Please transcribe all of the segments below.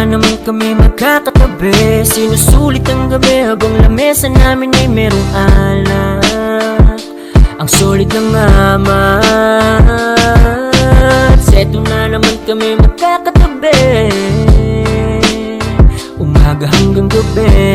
naman kami magkakatabi, sinusulit ang gabi habang lamesa namin ay merong alak. Ang solid ng amat. Seto na naman kami magkakatabi, umaga hanggang gabi.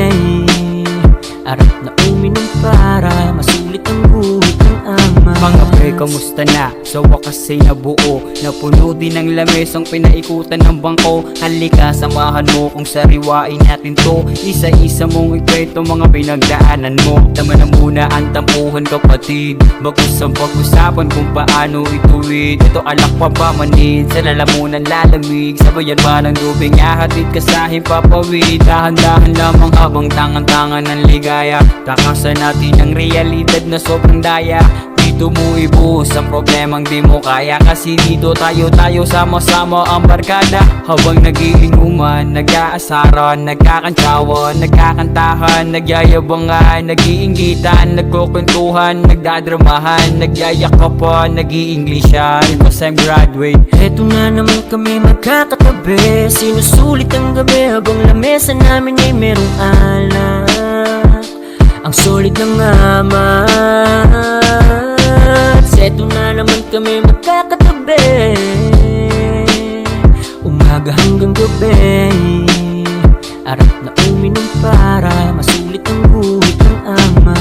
Arap na uminom para masulit ang guhit ng ama. Mga pre, kamusta na? Sa wakas ay nabuo, napuno din ang lamesang pinaikutan ng bangko. Halika, samahan mo kung sariwain natin to. Isa-isa mong ikwento mga pinagdaanan mo. Tama na muna ang tampuhan kapatid, bagus ang pag-usapan kung paano ituwid. Ito alak pa ba manid, sa lalamunan lalamig. Sabayan ba ng lubing, ahatid ka sa himpapawid. Dahan-dahan lamang habang tangan-tangan ng ligaya. Takasan natin ang realidad na sobrang daya. Dito mo ibuhos ang problemang di mo kaya, kasi dito tayo sama-sama ang barkada. Habang nagiinuman, nag-aasaran, nagkakantsawan, nagkakantahan, nagyayabangan, nag-iinggitan, nagkukwentuhan, nagdadramahan, nagyayakapan, nag-iinglisyan. Cause I'm graduate. Eto na naman kami magkakatabi, sinusulit ang gabi habang lamesa namin ay merong alak. Ang solid ng amat. Seto na naman kami magkakatabi, umaga hanggang gabi. Arap na uminom para masulit ang guhit ng ama.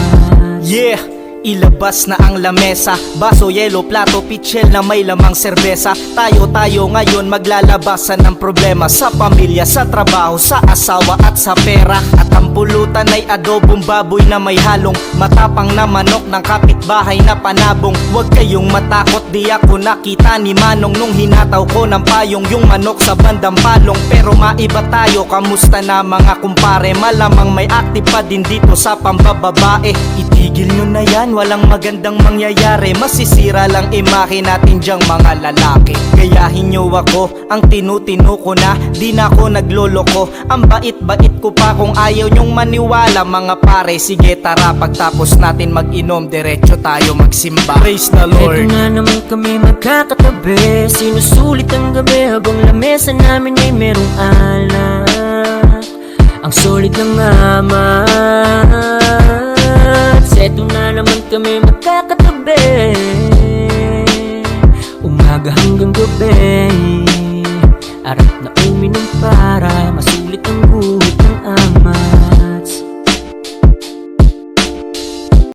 Yeah! Ilabas na ang lamesa, baso, yelo, plato, pitchel na may lamang serbesa. Tayo ngayon maglalabasan ng problema sa pamilya, sa trabaho, sa asawa at sa pera. At ang pulutan ay adobong baboy na may halong matapang na manok ng kapitbahay na panabong. Huwag kayong matakot, di ako nakita ni Manong nung hinataw ko ng payong yung manok sa bandang palong. Pero maiba tayo, kamusta na mga kumpare? Malamang may active pa din dito sa pambababae. Itigil nyo na yan, walang magandang mangyayari. Masisira lang imahe natin dyang mga lalaki. Gayahin nyo ako, ang tinutino ko na, di na ako nagloloko. Ang bait-bait ko pa kung ayaw nyong maniwala mga pare. Sige tara, pagtapos natin mag-inom, diretso tayo magsimba. Praise the Lord. Eto na naman kami magkakatabi, sinusulit ang gabi habang lamesa namin ay merong alak. Ang solid ng amat. Seto na naman kami magkakatabi, umaga hanggang gabi.